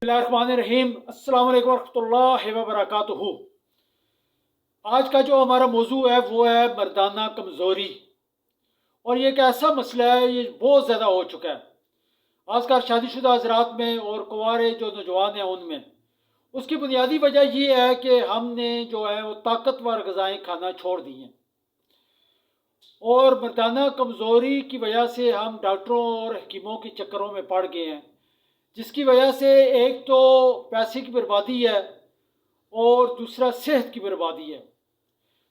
बिस्मिल्लाहिर्रहमानिर्रहीम। अस्सलाम वालेकुम रहमतुल्लाहि व बरकातुहू। आज का जो हमारा मौजू है वो है मर्दाना कमज़ोरी। और ये एक ऐसा मसला है, ये बहुत ज़्यादा हो चुका है आजकल शादीशुदा हज़रात में और कुंवारे जो नौजवान हैं उनमें। उसकी बुनियादी वजह ये है कि हमने जो है वो ताकतवर ग़िज़ाएँ खाना छोड़ दी हैं, और मर्दाना कमज़ोरी की वजह से हम डॉक्टरों और हकीमों के चक्करों में पड़ गए हैं, जिसकी वजह से एक तो पैसे की बर्बादी है और दूसरा सेहत की बर्बादी है।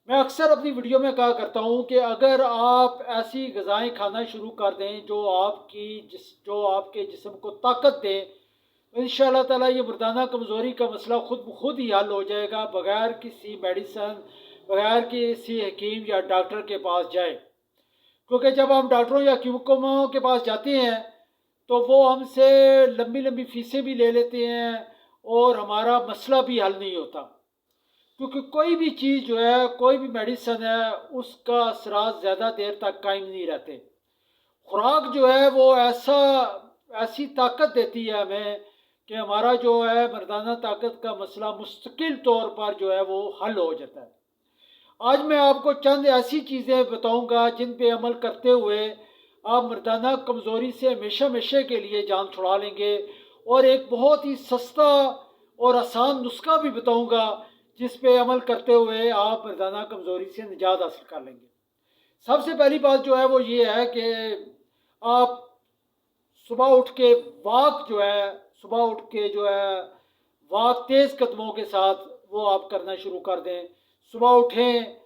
मैं अक्सर अपनी वीडियो में कहा करता हूँ कि अगर आप ऐसी ग़िज़ाएँ खाना शुरू कर दें जो आपके जिस्म को ताकत दें, तो इंशाअल्लाह ताला ये मर्दाना कमज़ोरी का मसला खुद ब खुद ही हल हो जाएगा, बग़ैर किसी मेडिसन, बग़ैर किसी हकीम या डॉक्टर के पास जाए। क्योंकि जब हम डॉक्टरों या हकीमों के पास जाते हैं तो वो हमसे लंबी लंबी फीसें भी ले लेते हैं और हमारा मसला भी हल नहीं होता। क्योंकि कोई भी चीज़ जो है, कोई भी मेडिसन है, उसका असरात ज़्यादा देर तक कायम नहीं रहते। खुराक जो है वो ऐसी ताकत देती है हमें कि हमारा जो है मर्दाना ताकत का मसला मुस्तकिल तौर पर जो है वो हल हो जाता है। आज मैं आपको चंद ऐसी चीज़ें बताऊंगा जिन पे अमल करते हुए आप मर्दाना कमज़ोरी से हमेशा हमेशा के लिए जान छुड़ा लेंगे, और एक बहुत ही सस्ता और आसान नुस्खा भी बताऊंगा जिस पे अमल करते हुए आप मर्दाना कमज़ोरी से निजात हासिल कर लेंगे। सबसे पहली बात जो है वो ये है कि आप सुबह उठ के वाक तेज़ कदमों के साथ वो आप करना शुरू कर दें। सुबह उठें,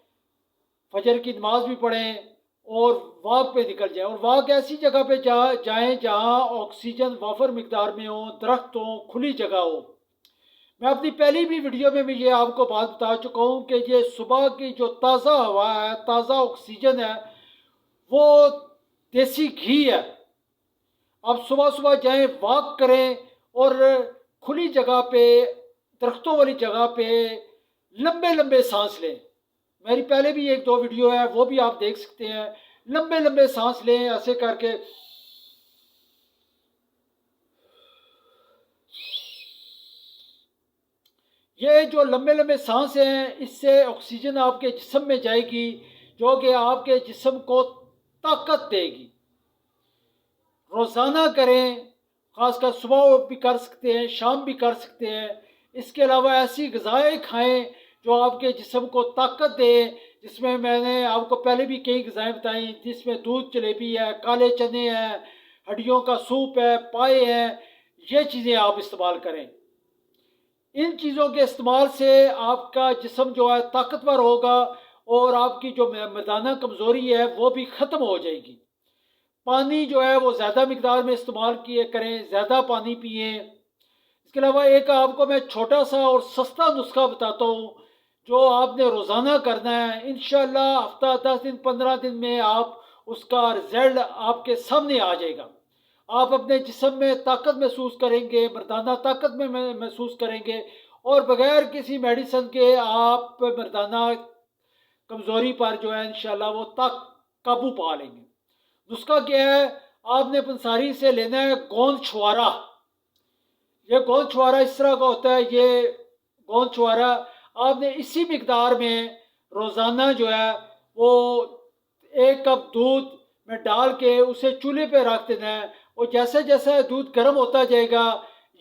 फजर की नमाज भी पढ़ें और वाक पे निकल जाएं। और वाक ऐसी जगह पे जाएं जहां ऑक्सीजन वाफर मिकदार में हो, दरख्त हो, खुली जगह हो। मैं अपनी पहली भी वीडियो में भी ये आपको बात बता चुका हूँ कि ये सुबह की जो ताज़ा हवा है, ताज़ा ऑक्सीजन है, वो देसी घी है। आप सुबह सुबह जाएं, वाक करें और खुली जगह पे, दरख्तों वाली जगह पे लंबे लंबे सांस लें। मेरी पहले भी एक दो वीडियो है, वो भी आप देख सकते हैं। लंबे लंबे सांस लें ऐसे करके। ये जो लंबे लंबे सांस हैं, इससे ऑक्सीजन आपके जिस्म में जाएगी, जो कि आपके जिस्म को ताकत देगी। रोज़ाना करें, ख़ासकर सुबह भी कर सकते हैं, शाम भी कर सकते हैं। इसके अलावा ऐसी ग़िज़ाएँ खाएं जो आपके जिस्म को ताकत दे, जिसमें मैंने आपको पहले भी कई ग़िज़ाएँ बताई, जिसमें दूध जलेबी है, काले चने हैं, हड्डियों का सूप है, पाए हैं। ये चीज़ें आप इस्तेमाल करें। इन चीज़ों के इस्तेमाल से आपका जिस्म जो है ताकतवर होगा और आपकी जो मर्दाना कमज़ोरी है वो भी ख़त्म हो जाएगी। पानी जो है वो ज़्यादा मिकदार में इस्तेमाल करें, ज़्यादा पानी पिएँ। इसके अलावा एक आपको मैं छोटा सा और सस्ता नुस्खा बताता हूँ जो आपने रोज़ाना करना है। इंशाअल्लाह हफ्ता 10 दिन 15 दिन में आप उसका रिज़ल्ट आपके सामने आ जाएगा। आप अपने जिस्म में ताकत महसूस करेंगे, मर्दाना ताकत में महसूस करेंगे, और बग़ैर किसी मेडिसन के आप मर्दाना कमज़ोरी पर जो है इंशाअल्लाह वो काबू पा लेंगे। नुस्खा क्या है? आपने पंसारी से लेना है गोंद छुआरा। ये गोंद छुआरा इस तरह का होता है। ये गोंद छुआरा आपने इसी मिकदार में रोज़ाना जो है वो 1 कप दूध में डाल के उसे चूल्हे पे रख देना है, और जैसे जैसे दूध गर्म होता जाएगा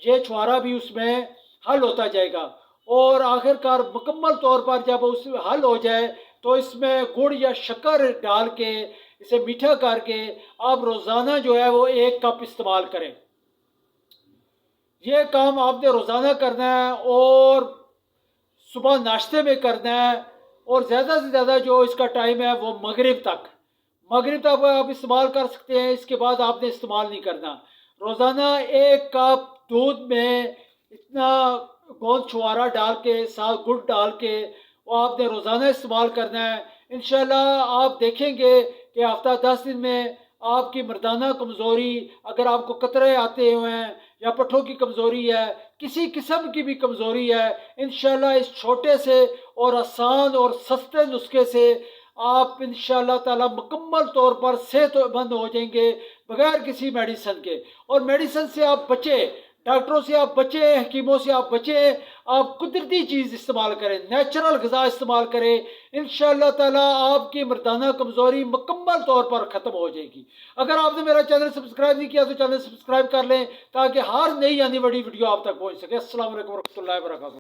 ये छुआरा भी उसमें हल होता जाएगा, और आखिरकार मुकम्मल तौर पर जब उस हल हो जाए तो इसमें गुड़ या शक्कर डाल के इसे मीठा करके आप रोज़ाना जो है वो 1 कप इस्तेमाल करें। ये काम आपने रोज़ाना करना है और सुबह नाश्ते में करना है, और ज़्यादा से ज़्यादा जो इसका टाइम है वो मगरिब तक आप इस्तेमाल कर सकते हैं। इसके बाद आपने इस्तेमाल नहीं करना। रोज़ाना 1 कप दूध में इतना गोंद छुआरा डाल के, साथ गुड़ डाल के, वो आपने रोज़ाना इस्तेमाल करना है। इंशाअल्लाह आप देखेंगे कि हफ्ता 10 दिन में आपकी मर्दाना कमज़ोरी, अगर आपको कतरे आते हुए हैं या पट्ठों की कमज़ोरी है, किसी किस्म की भी कमज़ोरी है, इंशाअल्लाह इस छोटे से और आसान और सस्ते नुस्खे से आप इंशाअल्लाह ताला मुकम्मल तौर पर सेहतमंद हो जाएंगे बगैर किसी मेडिसन के। और मेडिसन से आप बचें, ڈاکٹروں سے آپ بچیں، حکیموں سے آپ بچیں، آپ قدرتی چیز استعمال کریں، نیچرل غذا استعمال کریں، انشاءاللہ تعالیٰ آپ کی مردانہ کمزوری مکمل طور پر ختم ہو جائے گی۔ اگر آپ نے میرا چینل سبسکرائب نہیں کیا تو چینل سبسکرائب کر لیں تاکہ ہر نئی آنے والی ویڈیو آپ تک پہنچ سکے۔ السلام علیکم ورحمۃ اللہ وبرکاتہ۔